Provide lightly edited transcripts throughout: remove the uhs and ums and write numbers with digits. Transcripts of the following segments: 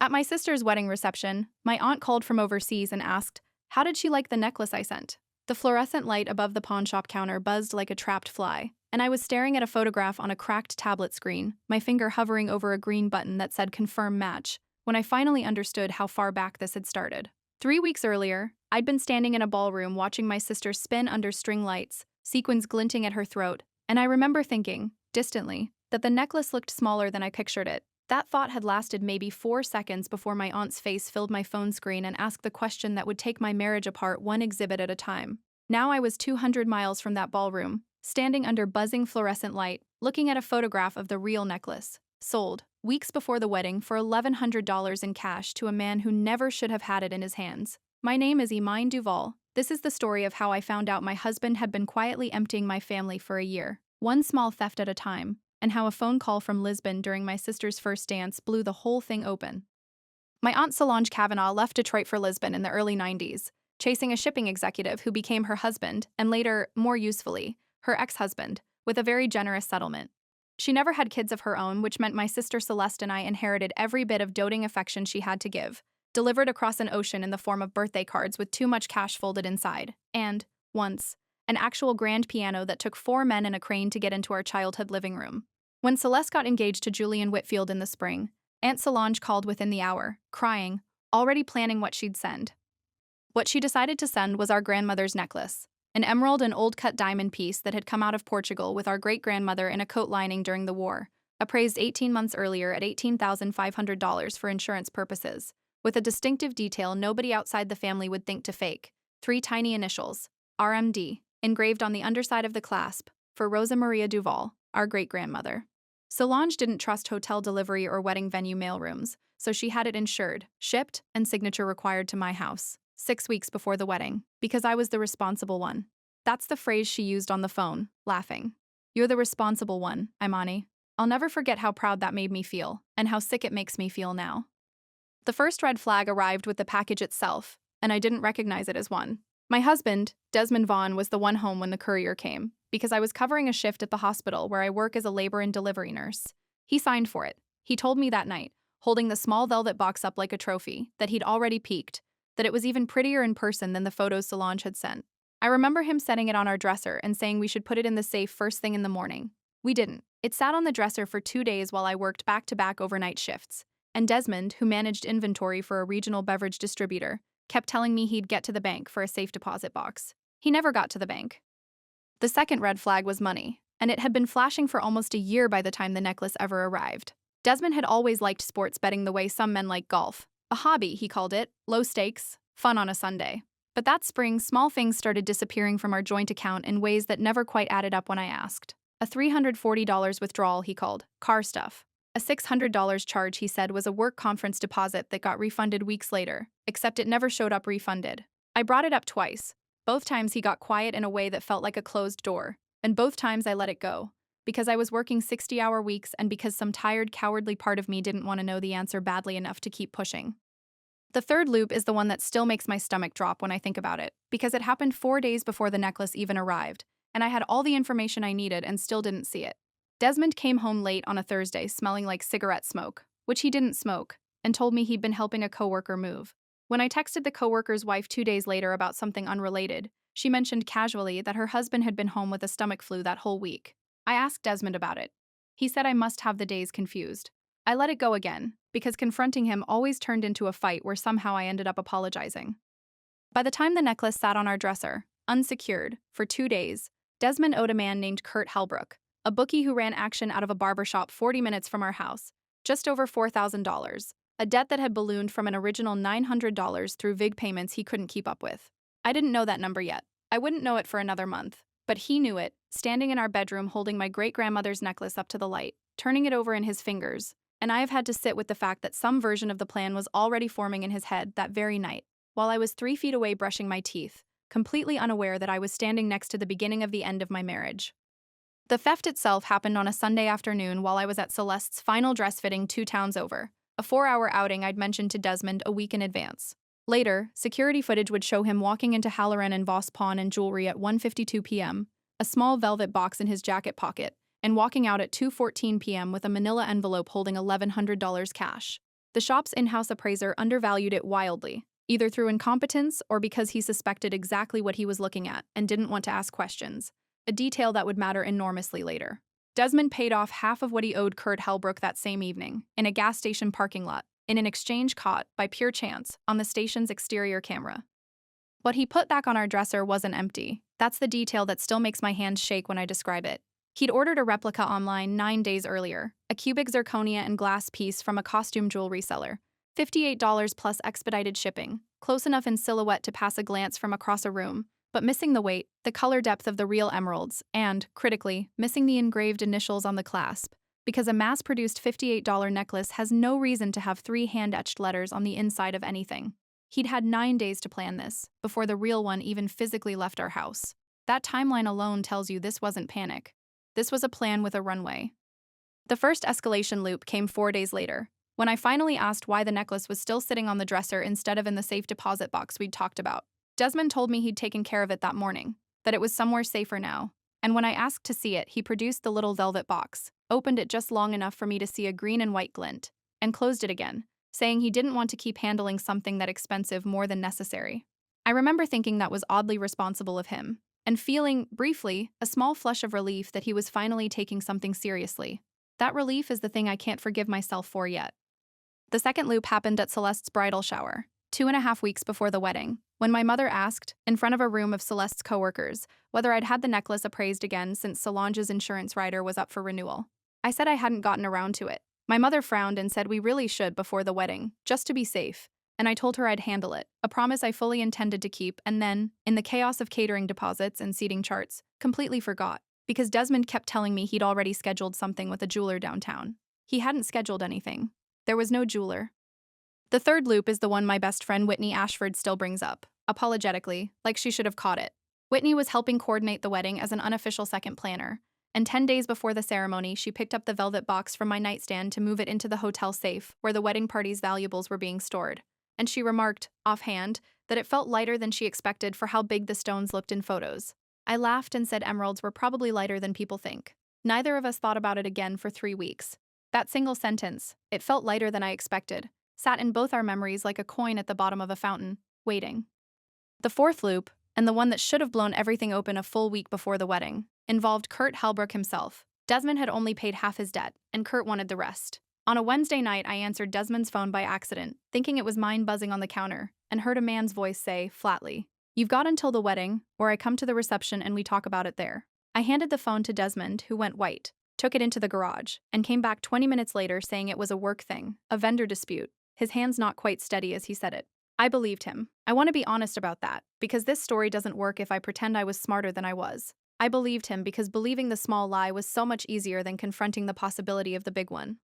At my sister's wedding reception, my aunt called from overseas and asked, how did she like the necklace I sent? The fluorescent light above the pawnshop counter buzzed like a trapped fly, and I was staring at a photograph on a cracked tablet screen, my finger hovering over a green button that said confirm match, when I finally understood how far back this had started. 3 weeks earlier, I'd been standing in a ballroom watching my sister spin under string lights, sequins glinting at her throat, and I remember thinking, distantly, that the necklace looked smaller than I pictured it. That thought had lasted maybe 4 seconds before my aunt's face filled my phone screen and asked the question that would take my marriage apart one exhibit at a time. Now I was 200 miles from that ballroom, standing under buzzing fluorescent light, looking at a photograph of the real necklace, sold, weeks before the wedding for $1,100 in cash to a man who never should have had it in his hands. My name is Imane Duval. This is the story of how I found out my husband had been quietly emptying my family for a year, one small theft at a time, and how a phone call from Lisbon during my sister's first dance blew the whole thing open. My aunt Solange Kavanaugh left Detroit for Lisbon in the early 90s, chasing a shipping executive who became her husband and later, more usefully, her ex-husband, with a very generous settlement. She never had kids of her own, which meant my sister Celeste and I inherited every bit of doting affection she had to give, delivered across an ocean in the form of birthday cards with too much cash folded inside, and, once, an actual grand piano that took 4 men and a crane to get into our childhood living room. When Celeste got engaged to Julian Whitfield in the spring, Aunt Solange called within the hour, crying, already planning what she'd send. What she decided to send was our grandmother's necklace, an emerald and old-cut diamond piece that had come out of Portugal with our great-grandmother in a coat lining during the war, appraised 18 months earlier at $18,500 for insurance purposes, with a distinctive detail nobody outside the family would think to fake: 3 tiny initials, RMD, engraved on the underside of the clasp, for Rosa Maria Duval, our great-grandmother. Solange didn't trust hotel delivery or wedding venue mailrooms, so she had it insured, shipped, and signature required to my house, 6 weeks before the wedding, because I was the responsible one. That's the phrase she used on the phone, laughing. You're the responsible one, Imane. I'll never forget how proud that made me feel, and how sick it makes me feel now. The first red flag arrived with the package itself, and I didn't recognize it as one. My husband, Desmond Vaughn, was the one home when the courier came, because I was covering a shift at the hospital where I work as a labor and delivery nurse. He signed for it. He told me that night, holding the small velvet box up like a trophy, that he'd already peeked, that it was even prettier in person than the photos Solange had sent. I remember him setting it on our dresser and saying we should put it in the safe first thing in the morning. We didn't. It sat on the dresser for 2 days while I worked back-to-back overnight shifts, and Desmond, who managed inventory for a regional beverage distributor, kept telling me he'd get to the bank for a safe deposit box. He never got to the bank. The second red flag was money, and it had been flashing for almost a year by the time the necklace ever arrived. Desmond had always liked sports betting the way some men like golf. A hobby, he called it, low stakes, fun on a Sunday. But that spring, small things started disappearing from our joint account in ways that never quite added up when I asked. A $340 withdrawal, he called, car stuff. A $600 charge, he said, was a work conference deposit that got refunded weeks later, except it never showed up refunded. I brought it up twice. Both times he got quiet in a way that felt like a closed door, and both times I let it go, because I was working 60-hour weeks and because some tired, cowardly part of me didn't want to know the answer badly enough to keep pushing. The third loop is the one that still makes my stomach drop when I think about it, because it happened 4 days before the necklace even arrived, and I had all the information I needed and still didn't see it. Desmond came home late on a Thursday smelling like cigarette smoke, which he didn't smoke, and told me he'd been helping a coworker move. When I texted the coworker's wife 2 days later about something unrelated, she mentioned casually that her husband had been home with a stomach flu that whole week. I asked Desmond about it. He said I must have the days confused. I let it go again, because confronting him always turned into a fight where somehow I ended up apologizing. By the time the necklace sat on our dresser, unsecured, for 2 days, Desmond owed a man named Kurt Halbrook, a bookie who ran action out of a barbershop 40 minutes from our house, just over $4,000, a debt that had ballooned from an original $900 through VIG payments he couldn't keep up with. I didn't know that number yet. I wouldn't know it for another month, but he knew it, standing in our bedroom holding my great-grandmother's necklace up to the light, turning it over in his fingers, and I have had to sit with the fact that some version of the plan was already forming in his head that very night, while I was 3 feet away brushing my teeth, completely unaware that I was standing next to the beginning of the end of my marriage. The theft itself happened on a Sunday afternoon while I was at Celeste's final dress fitting 2 towns over, a 4-hour outing I'd mentioned to Desmond a week in advance. Later, security footage would show him walking into Halloran and Voss Pawn and Jewelry at 1:52 p.m., a small velvet box in his jacket pocket, and walking out at 2:14 p.m. with a manila envelope holding $1,100 cash. The shop's in-house appraiser undervalued it wildly, either through incompetence or because he suspected exactly what he was looking at and didn't want to ask questions, a detail that would matter enormously later. Desmond paid off half of what he owed Kurt Hellbrook that same evening, in a gas station parking lot, in an exchange caught, by pure chance, on the station's exterior camera. What he put back on our dresser wasn't empty. That's the detail that still makes my hands shake when I describe it. He'd ordered a replica online 9 days earlier, a cubic zirconia and glass piece from a costume jewelry seller. $58 plus expedited shipping, close enough in silhouette to pass a glance from across a room, but missing the weight, the color depth of the real emeralds, and, critically, missing the engraved initials on the clasp, because a mass-produced $58 necklace has no reason to have 3 hand-etched letters on the inside of anything. He'd had 9 days to plan this, before the real one even physically left our house. That timeline alone tells you this wasn't panic. This was a plan with a runway. The first escalation loop came 4 days later, when I finally asked why the necklace was still sitting on the dresser instead of in the safe deposit box we'd talked about. Desmond told me he'd taken care of it that morning, that it was somewhere safer now, and when I asked to see it, he produced the little velvet box, opened it just long enough for me to see a green and white glint, and closed it again, saying he didn't want to keep handling something that expensive more than necessary. I remember thinking that was oddly responsible of him, and feeling, briefly, a small flush of relief that he was finally taking something seriously. That relief is the thing I can't forgive myself for yet. The second loop happened at Celeste's bridal shower, 2.5 weeks before the wedding, when my mother asked, in front of a room of Celeste's coworkers, whether I'd had the necklace appraised again since Solange's insurance rider was up for renewal. I said I hadn't gotten around to it. My mother frowned and said we really should before the wedding, just to be safe, and I told her I'd handle it, a promise I fully intended to keep, and then, in the chaos of catering deposits and seating charts, completely forgot, because Desmond kept telling me he'd already scheduled something with a jeweler downtown. He hadn't scheduled anything. There was no jeweler. The third loop is the one my best friend Whitney Ashford still brings up, apologetically, like she should have caught it. Whitney was helping coordinate the wedding as an unofficial second planner, and 10 days before the ceremony, she picked up the velvet box from my nightstand to move it into the hotel safe where the wedding party's valuables were being stored. And she remarked, offhand, that it felt lighter than she expected for how big the stones looked in photos. I laughed and said emeralds were probably lighter than people think. Neither of us thought about it again for 3 weeks. That single sentence, it felt lighter than I expected, sat in both our memories like a coin at the bottom of a fountain, waiting. The fourth loop, and the one that should have blown everything open a full week before the wedding, involved Kurt Hellbrook himself. Desmond had only paid half his debt, and Kurt wanted the rest. On a Wednesday night, I answered Desmond's phone by accident, thinking it was mine buzzing on the counter, and heard a man's voice say, flatly, "You've got until the wedding, or I come to the reception and we talk about it there." I handed the phone to Desmond, who went white, took it into the garage, and came back 20 minutes later saying it was a work thing, a vendor dispute, his hands not quite steady as he said it. I believed him. I want to be honest about that, because this story doesn't work if I pretend I was smarter than I was. I believed him because believing the small lie was so much easier than confronting the possibility of the big one.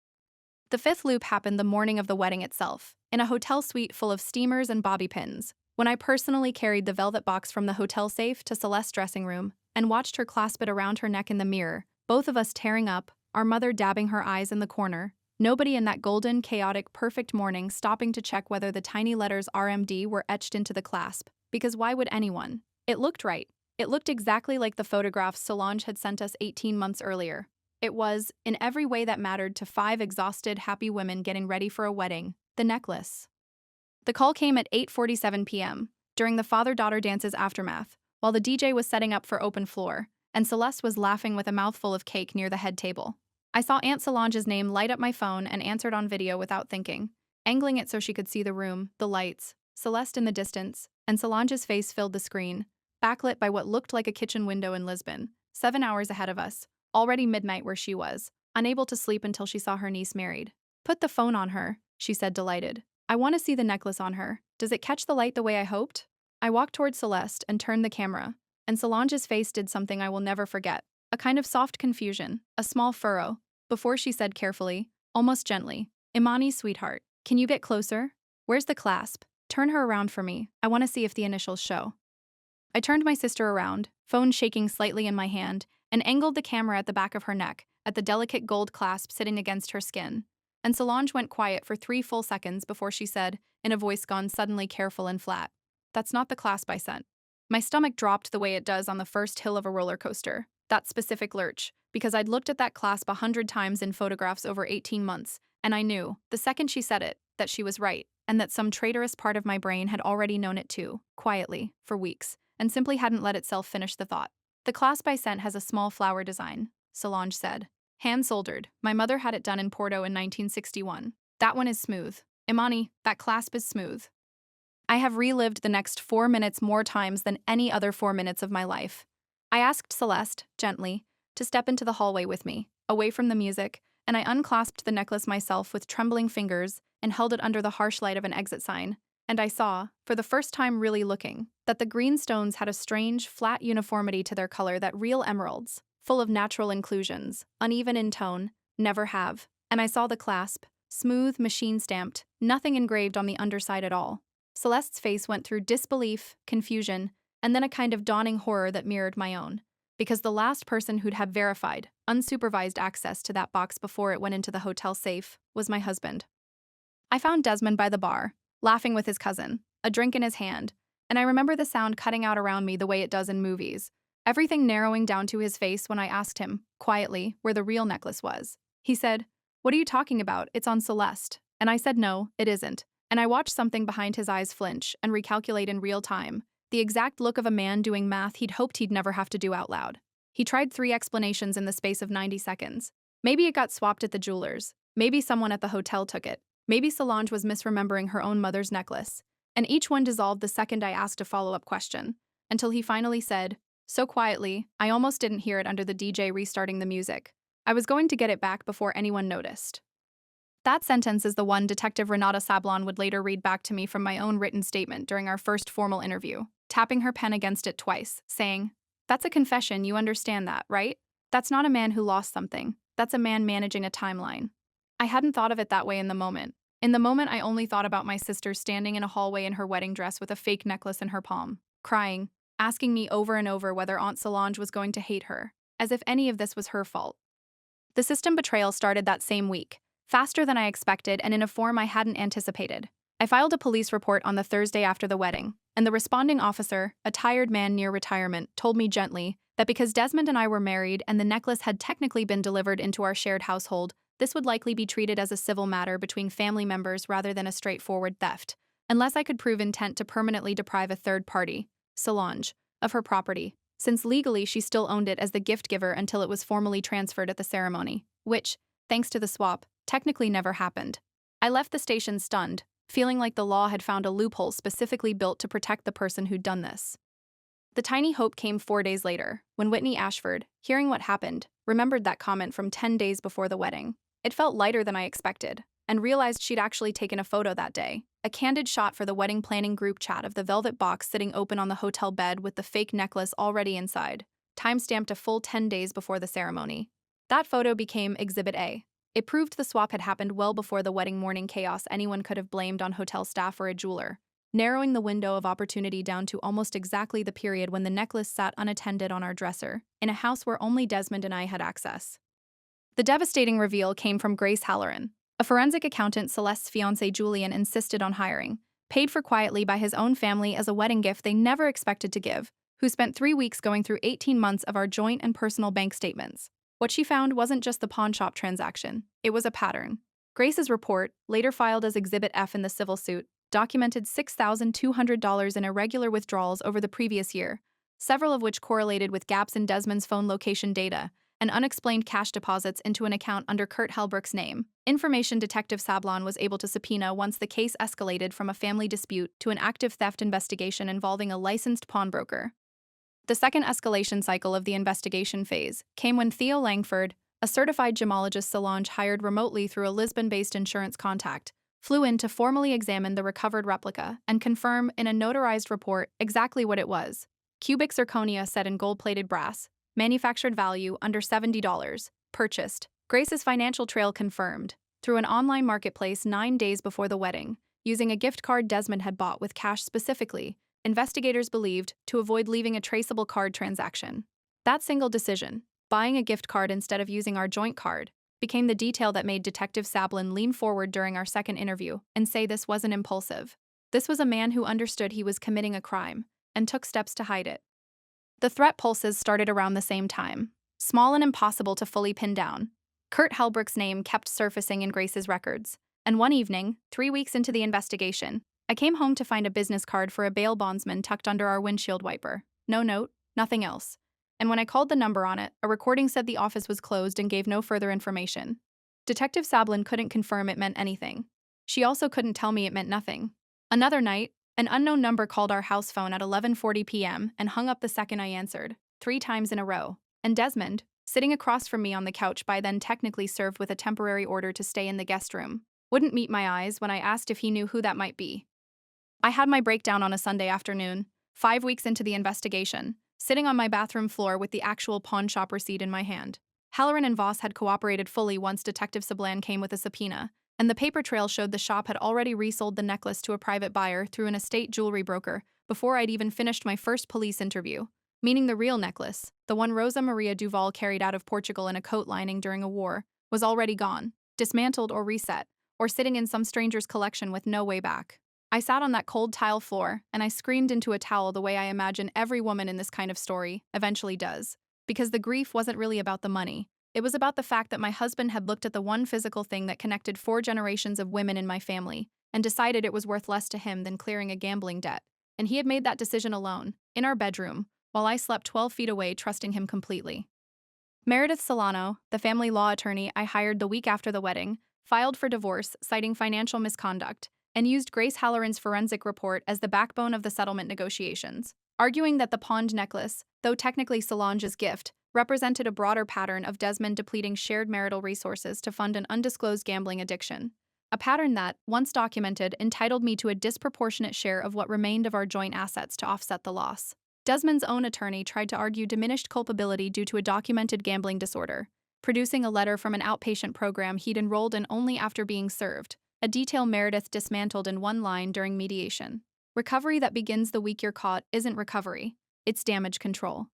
The fifth loop happened the morning of the wedding itself, in a hotel suite full of steamers and bobby pins, when I personally carried the velvet box from the hotel safe to Celeste's dressing room and watched her clasp it around her neck in the mirror, both of us tearing up, our mother dabbing her eyes in the corner, nobody in that golden, chaotic, perfect morning stopping to check whether the tiny letters RMD were etched into the clasp, because why would anyone? It looked right. It looked exactly like the photographs Solange had sent us 18 months earlier. It was, in every way that mattered to 5 exhausted, happy women getting ready for a wedding, the necklace. The call came at 8:47 p.m., during the father-daughter dance's aftermath, while the DJ was setting up for open floor, and Celeste was laughing with a mouthful of cake near the head table. I saw Aunt Solange's name light up my phone and answered on video without thinking, angling it so she could see the room, the lights, Celeste in the distance, and Solange's face filled the screen, backlit by what looked like a kitchen window in Lisbon, 7 hours ahead of us, already midnight where she was, unable to sleep until she saw her niece married. "Put the phone on her," she said, delighted. "I want to see the necklace on her. Does it catch the light the way I hoped?" I walked toward Celeste and turned the camera, and Solange's face did something I will never forget, a kind of soft confusion, a small furrow, before she said carefully, almost gently, "Imani, sweetheart, can you get closer? Where's the clasp? Turn her around for me. I want to see if the initials show." I turned my sister around, phone shaking slightly in my hand, and angled the camera at the back of her neck, at the delicate gold clasp sitting against her skin. And Solange went quiet for 3 full seconds before she said, in a voice gone suddenly careful and flat, "That's not the clasp I sent." My stomach dropped the way it does on the first hill of a roller coaster, that specific lurch, because I'd looked at that clasp 100 times in photographs over 18 months, and I knew, the second she said it, that she was right, and that some traitorous part of my brain had already known it too, quietly, for weeks, and simply hadn't let itself finish the thought. The clasp I sent has a small flower design, Solange said. Hand-soldered. My mother had it done in Porto in 1961. That one is smooth. Imani, that clasp is smooth. I have relived the next 4 minutes more times than any other 4 minutes of my life. I asked Celeste, gently, to step into the hallway with me, away from the music, and I unclasped the necklace myself with trembling fingers and held it under the harsh light of an exit sign. And I saw, for the first time really looking, that the green stones had a strange, flat uniformity to their color that real emeralds, full of natural inclusions, uneven in tone, never have. And I saw the clasp, smooth, machine-stamped, nothing engraved on the underside at all. Celeste's face went through disbelief, confusion, and then a kind of dawning horror that mirrored my own, because the last person who'd have verified, unsupervised access to that box before it went into the hotel safe was my husband. I found Desmond by the bar, laughing with his cousin, a drink in his hand, and I remember the sound cutting out around me the way it does in movies, everything narrowing down to his face when I asked him, quietly, where the real necklace was. He said, "What are you talking about? It's on Celeste." And I said, "No, it isn't." And I watched something behind his eyes flinch and recalculate in real time, the exact look of a man doing math he'd hoped he'd never have to do out loud. He tried 3 explanations in the space of 90 seconds. Maybe it got swapped at the jeweler's. Maybe someone at the hotel took it. Maybe Solange was misremembering her own mother's necklace. And each one dissolved the second I asked a follow-up question, until he finally said, so quietly, I almost didn't hear it under the DJ restarting the music. I was going to get it back before anyone noticed. That sentence is the one Detective Renata Sablon would later read back to me from my own written statement during our first formal interview, tapping her pen against it twice, saying, "That's a confession, you understand that, right? That's not a man who lost something. That's a man managing a timeline." I hadn't thought of it that way in the moment. In the moment, I only thought about my sister standing in a hallway in her wedding dress with a fake necklace in her palm, crying, asking me over and over whether Aunt Solange was going to hate her, as if any of this was her fault. The system betrayal started that same week, faster than I expected and in a form I hadn't anticipated. I filed a police report on the Thursday after the wedding, and the responding officer, a tired man near retirement, told me gently that because Desmond and I were married and the necklace had technically been delivered into our shared household, this would likely be treated as a civil matter between family members rather than a straightforward theft, unless I could prove intent to permanently deprive a third party, Solange, of her property, since legally she still owned it as the gift giver until it was formally transferred at the ceremony, which, thanks to the swap, technically never happened. I left the station stunned, feeling like the law had found a loophole specifically built to protect the person who'd done this. The tiny hope came 4 days later, when Whitney Ashford, hearing what happened, remembered that comment from 10 days before the wedding. It felt lighter than I expected, and realized she'd actually taken a photo that day, a candid shot for the wedding planning group chat of the velvet box sitting open on the hotel bed with the fake necklace already inside, time-stamped a full 10 days before the ceremony. That photo became Exhibit A. It proved the swap had happened well before the wedding morning chaos anyone could have blamed on hotel staff or a jeweler, narrowing the window of opportunity down to almost exactly the period when the necklace sat unattended on our dresser, in a house where only Desmond and I had access. The devastating reveal came from Grace Halloran, a forensic accountant Celeste's fiancé Julian insisted on hiring, paid for quietly by his own family as a wedding gift they never expected to give, who spent 3 weeks going through 18 months of our joint and personal bank statements. What she found wasn't just the pawnshop transaction, it was a pattern. Grace's report, later filed as Exhibit F in the civil suit, documented $6,200 in irregular withdrawals over the previous year, several of which correlated with gaps in Desmond's phone location data, and unexplained cash deposits into an account under Kurt Helbruch's name, information Detective Sablon was able to subpoena once the case escalated from a family dispute to an active theft investigation involving a licensed pawnbroker. The second escalation cycle of the investigation phase came when Theo Langford, a certified gemologist Solange hired remotely through a Lisbon-based insurance contact, flew in to formally examine the recovered replica and confirm in a notarized report exactly what it was: cubic zirconia set in gold-plated brass, manufactured value under $70, purchased, Grace's financial trail confirmed, through an online marketplace 9 days before the wedding, using a gift card Desmond had bought with cash specifically, investigators believed, to avoid leaving a traceable card transaction. That single decision, buying a gift card instead of using our joint card, became the detail that made Detective Sablon lean forward during our second interview and say this wasn't impulsive. This was a man who understood he was committing a crime and took steps to hide it. The threat pulses started around the same time, small and impossible to fully pin down. Kurt Helbruch's name kept surfacing in Grace's records, And one evening, 3 weeks into the investigation, I came home to find a business card for a bail bondsman tucked under our windshield wiper. No note, nothing else. And when I called the number on it, a recording said the office was closed and gave no further information. Detective Sablin couldn't confirm it meant anything. She also couldn't tell me it meant nothing. Another night, an unknown number called our house phone at 11:40 p.m. and hung up the second I answered, 3 times in a row. And Desmond, sitting across from me on the couch by then technically served with a temporary order to stay in the guest room, wouldn't meet my eyes when I asked if he knew who that might be. I had my breakdown on a Sunday afternoon, 5 weeks into the investigation, sitting on my bathroom floor with the actual pawn shop receipt in my hand. Halloran and Voss had cooperated fully once Detective Sablan came with a subpoena, and the paper trail showed the shop had already resold the necklace to a private buyer through an estate jewelry broker before I'd even finished my first police interview, meaning the real necklace, the one Rosa Maria Duval carried out of Portugal in a coat lining during a war, was already gone, dismantled or reset, or sitting in some stranger's collection with no way back. I sat on that cold tile floor, and I screamed into a towel the way I imagine every woman in this kind of story eventually does. Because the grief wasn't really about the money. It was about the fact that my husband had looked at the one physical thing that connected 4 generations of women in my family and decided it was worth less to him than clearing a gambling debt. And he had made that decision alone, in our bedroom, while I slept 12 feet away, trusting him completely. Meredith Solano, the family law attorney I hired the week after the wedding, filed for divorce, citing financial misconduct, and used Grace Halloran's forensic report as the backbone of the settlement negotiations, arguing that the pawned necklace, though technically Solange's gift, represented a broader pattern of Desmond depleting shared marital resources to fund an undisclosed gambling addiction. A pattern that, once documented, entitled me to a disproportionate share of what remained of our joint assets to offset the loss. Desmond's own attorney tried to argue diminished culpability due to a documented gambling disorder, producing a letter from an outpatient program he'd enrolled in only after being served, a detail Meredith dismantled in one line during mediation. Recovery that begins the week you're caught isn't recovery, it's damage control.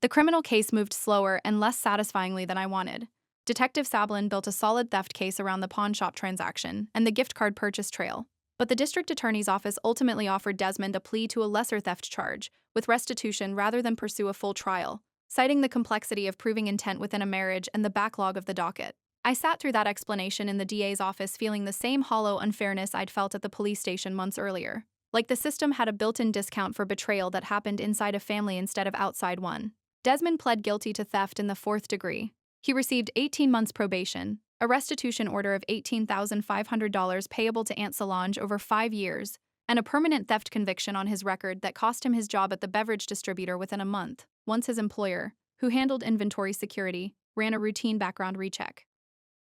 The criminal case moved slower and less satisfyingly than I wanted. Detective Sablin built a solid theft case around the pawn shop transaction and the gift card purchase trail, but the district attorney's office ultimately offered Desmond a plea to a lesser theft charge, with restitution rather than pursue a full trial, citing the complexity of proving intent within a marriage and the backlog of the docket. I sat through that explanation in the DA's office feeling the same hollow unfairness I'd felt at the police station months earlier. Like the system had a built-in discount for betrayal that happened inside a family instead of outside one. Desmond pled guilty to theft in the 4th degree. He received 18 months probation, a restitution order of $18,500 payable to Aunt Solange over 5 years, and a permanent theft conviction on his record that cost him his job at the beverage distributor within a month, once his employer, who handled inventory security, ran a routine background recheck.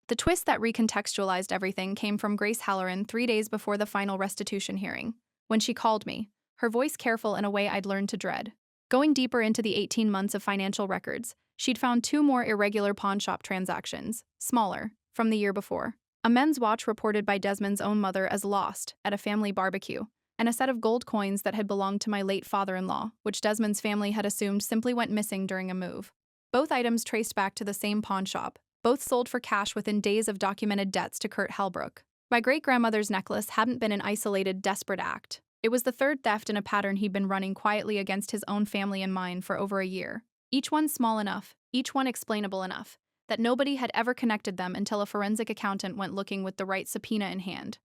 The twist that recontextualized everything came from Grace Halloran 3 days before the final restitution hearing, when she called me, her voice careful in a way I'd learned to dread. Going deeper into the 18 months of financial records, she'd found 2 more irregular pawn shop transactions, smaller, from the year before. A men's watch reported by Desmond's own mother as lost at a family barbecue, and a set of gold coins that had belonged to my late father-in-law, which Desmond's family had assumed simply went missing during a move. Both items traced back to the same pawn shop, both sold for cash within days of documented debts to Kurt Hellbrook. My great-grandmother's necklace hadn't been an isolated, desperate act. It was the 3rd theft in a pattern he'd been running quietly against his own family and mine for over a year. Each one small enough, each one explainable enough, that nobody had ever connected them until a forensic accountant went looking with the right subpoena in hand.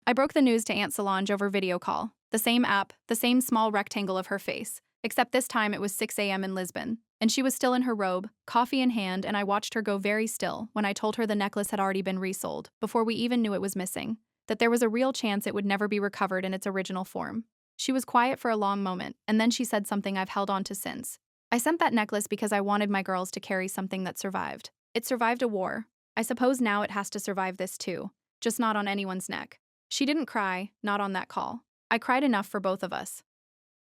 I broke the news to Aunt Solange over video call, the same app, the same small rectangle of her face, except this time it was 6 a.m. in Lisbon, and she was still in her robe, coffee in hand, and I watched her go very still when I told her the necklace had already been resold, before we even knew it was missing, that there was a real chance it would never be recovered in its original form. She was quiet for a long moment, and then she said something I've held on to since. I sent that necklace because I wanted my girls to carry something that survived. It survived a war. I suppose now it has to survive this too, just not on anyone's neck. She didn't cry, not on that call. I cried enough for both of us.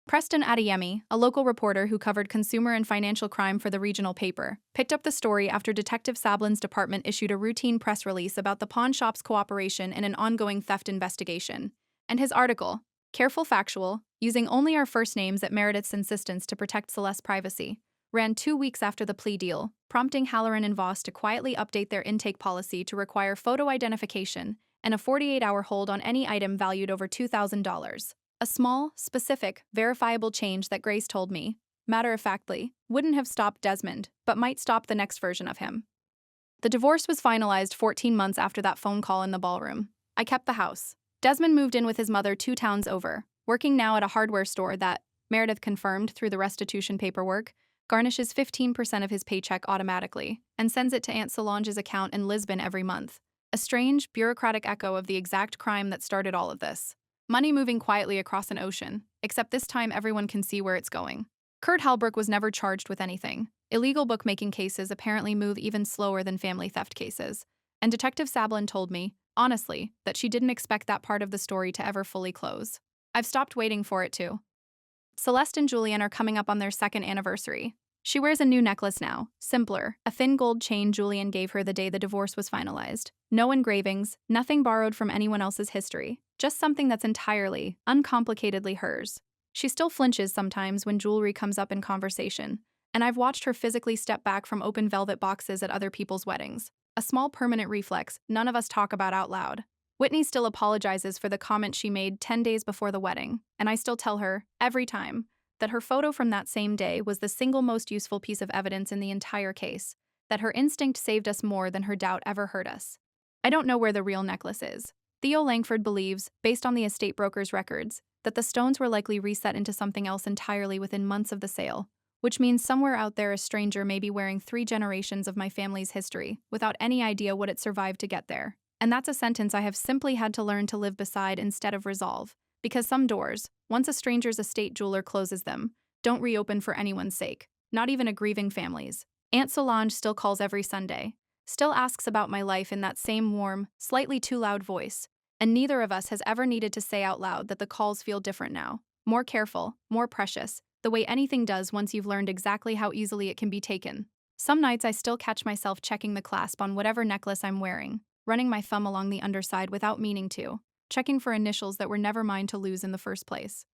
Preston Adeyemi, a local reporter who covered consumer and financial crime for the regional paper, picked up the story after Detective Sablin's department issued a routine press release about the pawn shop's cooperation in an ongoing theft investigation. And his article, careful factual, using only our first names at Meredith's insistence to protect Celeste's privacy, ran 2 weeks after the plea deal, prompting Halloran and Voss to quietly update their intake policy to require photo identification and a 48-hour hold on any item valued over $2,000. A small, specific, verifiable change that Grace told me, matter-of-factly, wouldn't have stopped Desmond, but might stop the next version of him. The divorce was finalized 14 months after that phone call in the ballroom. I kept the house. Desmond moved in with his mother 2 towns over, working now at a hardware store that, Meredith confirmed through the restitution paperwork, garnishes 15% of his paycheck automatically and sends it to Aunt Solange's account in Lisbon every month. A strange, bureaucratic echo of the exact crime that started all of this. Money moving quietly across an ocean, except this time everyone can see where it's going. Kurt Halbrook was never charged with anything. Illegal bookmaking cases apparently move even slower than family theft cases. And Detective Sablin told me, honestly, that she didn't expect that part of the story to ever fully close. I've stopped waiting for it to. Celeste and Julian are coming up on their second anniversary. She wears a new necklace now, simpler, a thin gold chain Julian gave her the day the divorce was finalized. No engravings, nothing borrowed from anyone else's history, just something that's entirely, uncomplicatedly hers. She still flinches sometimes when jewelry comes up in conversation, and I've watched her physically step back from open velvet boxes at other people's weddings. A small permanent reflex none of us talk about out loud. Whitney still apologizes for the comment she made 10 days before the wedding, and I still tell her, every time, that her photo from that same day was the single most useful piece of evidence in the entire case, that her instinct saved us more than her doubt ever hurt us. I don't know where the real necklace is. Theo Langford believes, based on the estate broker's records, that the stones were likely reset into something else entirely within months of the sale, which means somewhere out there a stranger may be wearing 3 generations of my family's history without any idea what it survived to get there. And that's a sentence I have simply had to learn to live beside instead of resolve, because some doors, once a stranger's estate jeweler closes them, don't reopen for anyone's sake, not even a grieving family's. Aunt Solange still calls every Sunday, still asks about my life in that same warm, slightly too loud voice, and neither of us has ever needed to say out loud that the calls feel different now, more careful, more precious, the way anything does once you've learned exactly how easily it can be taken. Some nights I still catch myself checking the clasp on whatever necklace I'm wearing, running my thumb along the underside without meaning to, checking for initials that were never mine to lose in the first place.